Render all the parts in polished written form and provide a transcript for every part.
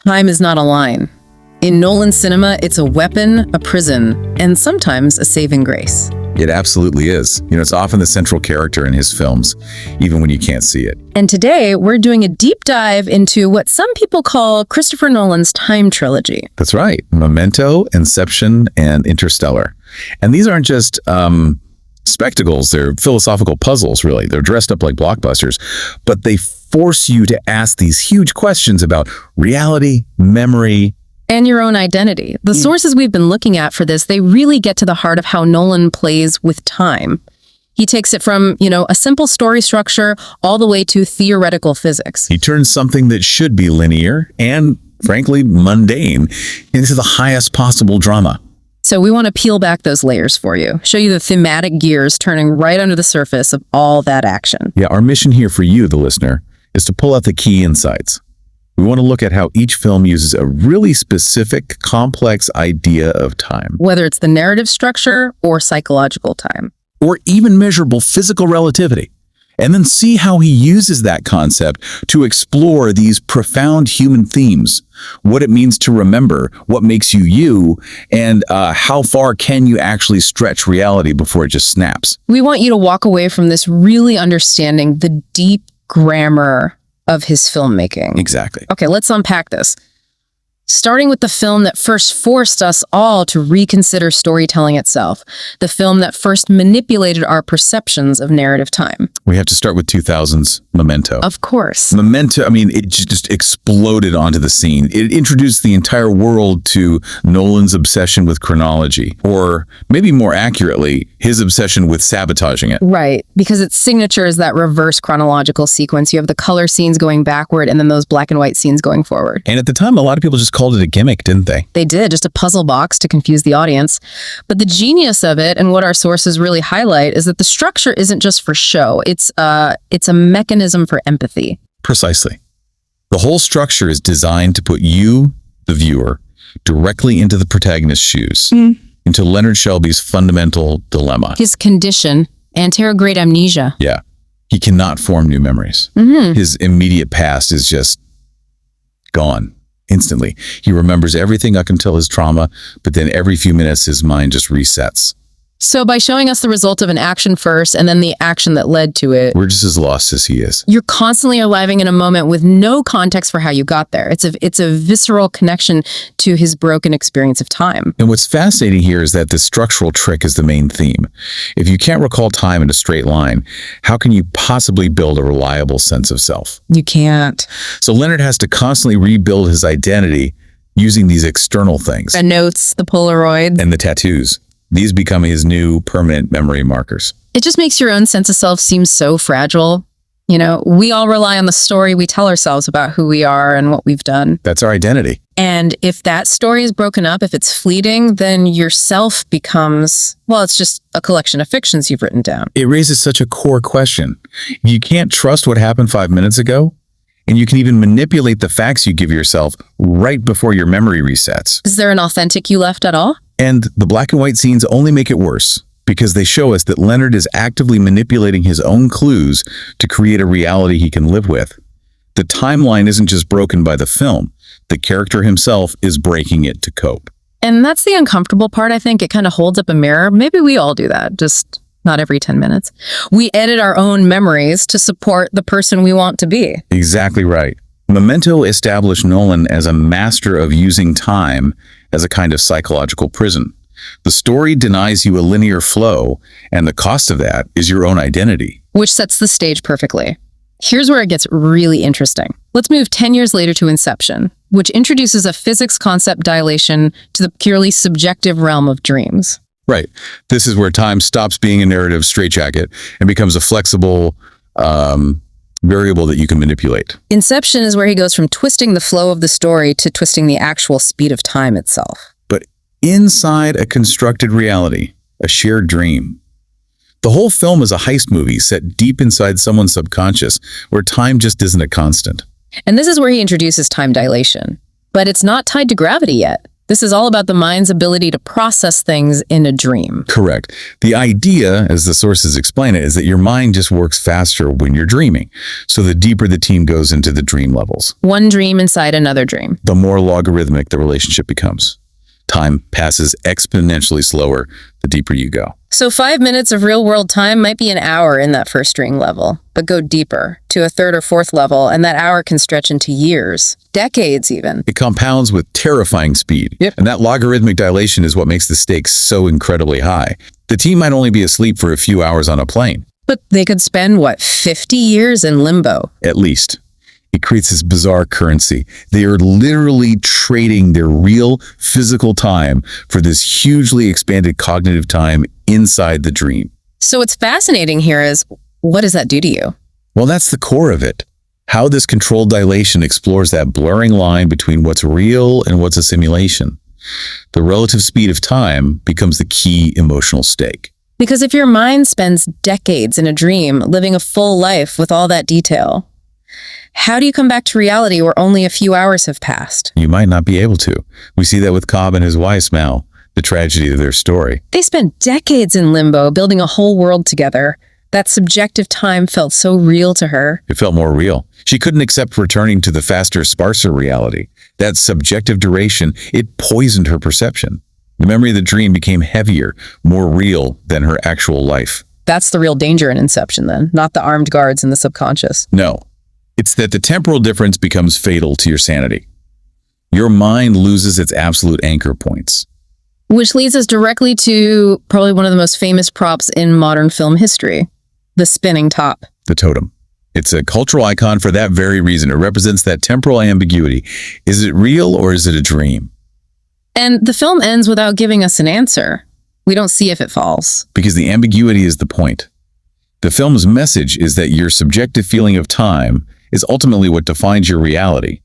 Time is not a line. In Nolan cinema, it's a weapon, a prison, and sometimes a saving grace. It absolutely is. It's often the central character in his films, even when you can't see it. And today, we're doing a deep dive into what some people call Christopher Nolan's time trilogy. That's right. Memento, Inception, and Interstellar. And these aren't just spectacles. They're philosophical puzzles, really. They're dressed up like blockbusters, but they force you to ask these huge questions about reality, memory, and your own identity. The sources we've been looking at for this, they really get to the heart of how Nolan plays with time. He takes it from, a simple story structure all the way to theoretical physics. He turns something that should be linear and, frankly, mundane into the highest possible drama. So we want to peel back those layers for you, show you the thematic gears turning right under the surface of all that action. Yeah, our mission here for you, the listener, is to pull out the key insights. We want to look at how each film uses a really specific, complex idea of time. Whether it's the narrative structure or psychological time. Or even measurable physical relativity. And then see how he uses that concept to explore these profound human themes. What it means to remember, what makes you you, and how far can you actually stretch reality before it just snaps. We want you to walk away from this really understanding the deep grammar of his filmmaking. Exactly. Okay, let's unpack this. Starting with the film that first forced us all to reconsider storytelling itself. The film that first manipulated our perceptions of narrative time. We have to start with 2000's Memento. Of course. Memento, it just exploded onto the scene. It introduced the entire world to Nolan's obsession with chronology, or maybe more accurately, his obsession with sabotaging it. Right, because its signature is that reverse chronological sequence. You have the color scenes going backward and then those black and white scenes going forward. And at the time, a lot of people just called it a gimmick, didn't they? They did, just a puzzle box to confuse the audience. But the genius of it, and what our sources really highlight, is that the structure isn't just for show. It's a mechanism for empathy. Precisely. The whole structure is designed to put you, the viewer, directly into the protagonist's shoes, into Leonard Shelby's fundamental dilemma. His condition, anterograde amnesia. Yeah. He cannot form new memories. His immediate past is just gone. Instantly. He remembers everything up until his trauma, but then every few minutes his mind just resets. So by showing us the result of an action first and then the action that led to it, we're just as lost as he is. You're constantly arriving in a moment with no context for how you got there. It's a visceral connection to his broken experience of time. And what's fascinating here is that the structural trick is the main theme. If you can't recall time in a straight line, how can you possibly build a reliable sense of self? You can't. So Leonard has to constantly rebuild his identity using these external things. The notes, the Polaroid. And the tattoos. These become his new permanent memory markers. It just makes your own sense of self seem so fragile. We all rely on the story we tell ourselves about who we are and what we've done. That's our identity. And if that story is broken up, if it's fleeting, then yourself becomes, it's just a collection of fictions you've written down. It raises such a core question. You can't trust what happened 5 minutes ago, and you can even manipulate the facts you give yourself right before your memory resets. Is there an authentic you left at all? And the black and white scenes only make it worse because they show us that Leonard is actively manipulating his own clues to create a reality he can live with. The timeline isn't just broken by the film. The character himself is breaking it to cope. And that's the uncomfortable part, I think. It kind of holds up a mirror. Maybe we all do that, just not every 10 minutes. We edit our own memories to support the person we want to be. Exactly right. Memento established Nolan as a master of using time as a kind of psychological prison. The story denies you a linear flow, and the cost of that is your own identity. Which sets the stage perfectly. Here's where it gets really interesting. Let's move 10 years later to Inception, which introduces a physics concept dilation to the purely subjective realm of dreams. Right. This is where time stops being a narrative straitjacket and becomes a flexible variable that you can manipulate. Inception is where he goes from twisting the flow of the story to twisting the actual speed of time itself. But inside a constructed reality, a shared dream. The whole film is a heist movie set deep inside someone's subconscious where time just isn't a constant. And this is where he introduces time dilation. But it's not tied to gravity yet. This is all about the mind's ability to process things in a dream. Correct. The idea, as the sources explain it, is that your mind just works faster when you're dreaming. So the deeper the team goes into the dream levels, One dream inside another dream. the more logarithmic the relationship becomes. Time passes exponentially slower the deeper you go. So 5 minutes of real-world time might be an hour in that first dream level, but go deeper to a third or fourth level, and that hour can stretch into years, decades even. It compounds with terrifying speed. Yep. And that logarithmic dilation is what makes the stakes so incredibly high. The team might only be asleep for a few hours on a plane, But they could spend, 50 years in limbo? at least. It creates this bizarre currency. They are literally trading their real physical time for this hugely expanded cognitive time inside the dream. So what's fascinating here is, what does that do to you? Well, that's the core of it. How this controlled dilation explores that blurring line between what's real and what's a simulation. The relative speed of time becomes the key emotional stake. Because if your mind spends decades in a dream, living a full life with all that detail, how do you come back to reality where only a few hours have passed? You might not be able to. We see that with Cobb and his wife, Mal, the tragedy of their story. They spent decades in limbo, building a whole world together. That subjective time felt so real to her. It felt more real. She couldn't accept returning to the faster, sparser reality. That subjective duration, it poisoned her perception. The memory of the dream became heavier, more real than her actual life. That's the real danger in Inception then, not the armed guards in the subconscious. No, it's that the temporal difference becomes fatal to your sanity. Your mind loses its absolute anchor points. Which leads us directly to probably one of the most famous props in modern film history, the spinning top. The totem. It's a cultural icon for that very reason. It represents that temporal ambiguity. Is it real or is it a dream? And the film ends without giving us an answer. We don't see if it falls. Because the ambiguity is the point. The film's message is that your subjective feeling of time is ultimately what defines your reality.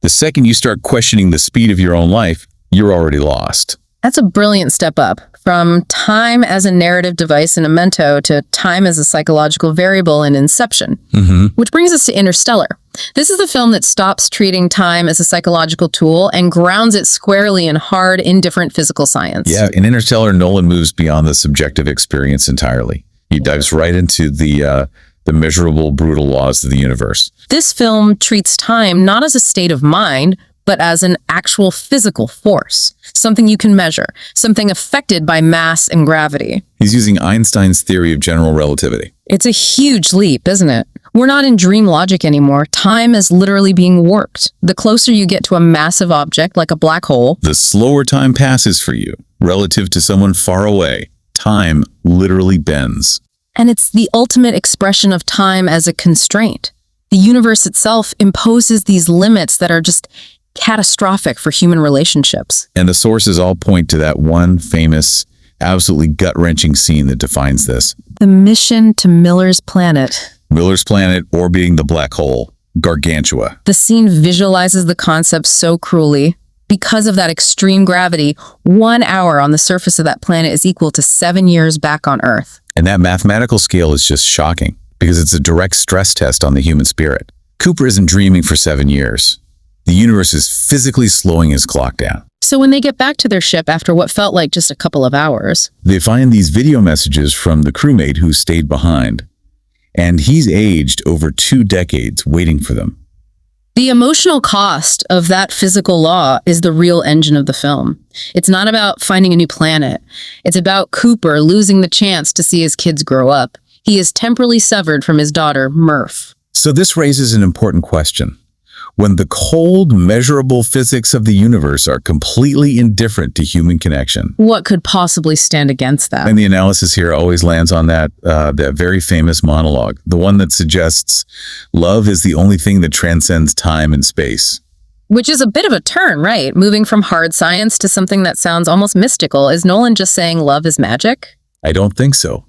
The second you start questioning the speed of your own life, you're already lost. That's a brilliant step up, from time as a narrative device in Memento to time as a psychological variable in Inception. Which brings us to Interstellar. This is the film that stops treating time as a psychological tool and grounds it squarely in hard, indifferent physical science. Yeah, in Interstellar, Nolan moves beyond the subjective experience entirely. He dives right into the measurable, brutal laws of the universe. This film treats time not as a state of mind, but as an actual physical force, something you can measure, something affected by mass and gravity. He's using Einstein's theory of general relativity. It's a huge leap, isn't it? We're not in dream logic anymore. Time is literally being warped. The closer you get to a massive object like a black hole, The slower time passes for you relative to someone far away. Time literally bends. and it's the ultimate expression of time as a constraint. The universe itself imposes these limits that are just catastrophic for human relationships. And the sources all point to that one famous, absolutely gut-wrenching scene that defines this. The mission to Miller's planet. Miller's planet orbiting the black hole, Gargantua. The scene visualizes the concept so cruelly. Because of that extreme gravity, 1 hour on the surface of that planet is equal to 7 years back on Earth. And that mathematical scale is just shocking because it's a direct stress test on the human spirit. Cooper isn't dreaming for 7 years. The universe is physically slowing his clock down. So when they get back to their ship after what felt like just a couple of hours, They find these video messages from the crewmate who stayed behind. And he's aged over 2 decades waiting for them. the emotional cost of that physical law is the real engine of the film. It's not about finding a new planet. It's about Cooper losing the chance to see his kids grow up. He is temporally severed from his daughter, Murph. So this raises an important question. When the cold, measurable physics of the universe are completely indifferent to human connection, What could possibly stand against that? and the analysis here always lands on that very famous monologue, the one that suggests love is the only thing that transcends time and space. Which is a bit of a turn, right? Moving from hard science to something that sounds almost mystical. Is Nolan just saying love is magic? I don't think so.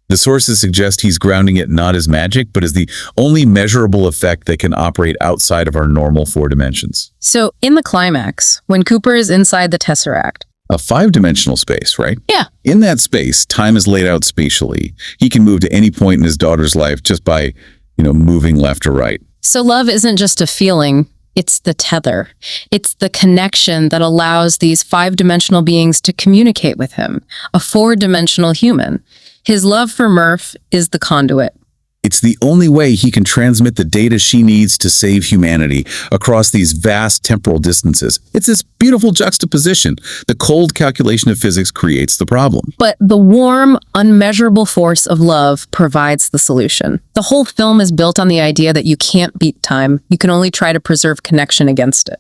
The sources suggest he's grounding it not as magic, but as the only measurable effect that can operate outside of our normal 4 dimensions. So in the climax, when Cooper is inside the Tesseract, A 5-dimensional space, right? Yeah. In that space, time is laid out spatially. He can move to any point in his daughter's life just by, moving left or right. so love isn't just a feeling, It's the tether. It's the connection that allows these five-dimensional beings to communicate with him, a four-dimensional human. His love for Murph is the conduit. It's the only way he can transmit the data she needs to save humanity across these vast temporal distances. It's this beautiful juxtaposition. The cold calculation of physics creates the problem. But the warm, unmeasurable force of love provides the solution. The whole film is built on the idea that you can't beat time. You can only try to preserve connection against it.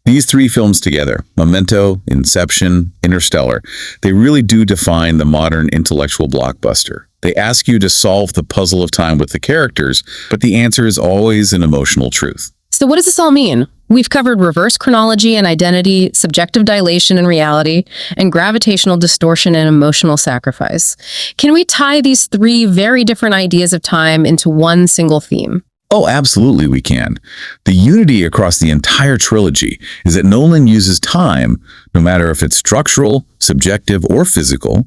These three films together, Memento, Inception, Interstellar, they really do define the modern intellectual blockbuster. They ask you to solve the puzzle of time with the characters, but the answer is always an emotional truth. So what does this all mean? We've covered reverse chronology and identity, subjective dilation and reality, and gravitational distortion and emotional sacrifice. Can we tie these three very different ideas of time into one single theme? Oh, absolutely we can. The unity across the entire trilogy is that Nolan uses time, no matter if it's structural, subjective, or physical,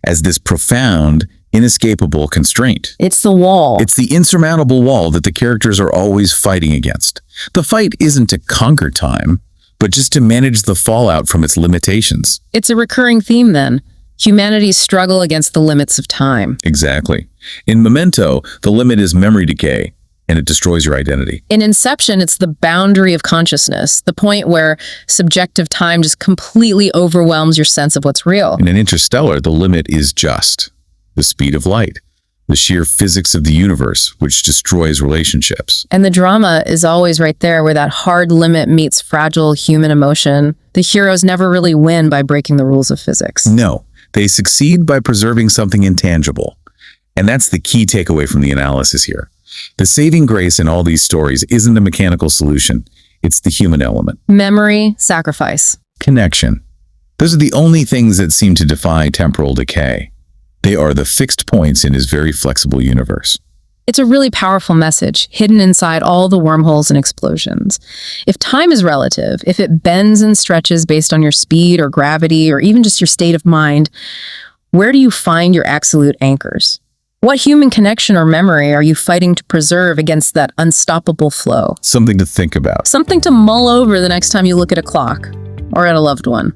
as this profound, inescapable constraint. It's the wall. It's the insurmountable wall that the characters are always fighting against. The fight isn't to conquer time, but just to manage the fallout from its limitations. It's a recurring theme then. Humanity's struggle against the limits of time. Exactly. In Memento, the limit is memory decay, and it destroys your identity. In Inception, it's the boundary of consciousness, the point where subjective time just completely overwhelms your sense of what's real. And in Interstellar, the limit is just the speed of light, the sheer physics of the universe, which destroys relationships. And the drama is always right there, where that hard limit meets fragile human emotion. The heroes never really win by breaking the rules of physics. No, they succeed by preserving something intangible. And that's the key takeaway from the analysis here. The saving grace in all these stories isn't a mechanical solution. It's the human element. Memory, sacrifice. Connection. Those are the only things that seem to defy temporal decay. They are the fixed points in his very flexible universe. It's a really powerful message, hidden inside all the wormholes and explosions. If time is relative, if it bends and stretches based on your speed or gravity or even just your state of mind, where do you find your absolute anchors? What human connection or memory are you fighting to preserve against that unstoppable flow? Something to think about. Something to mull over the next time you look at a clock or at a loved one.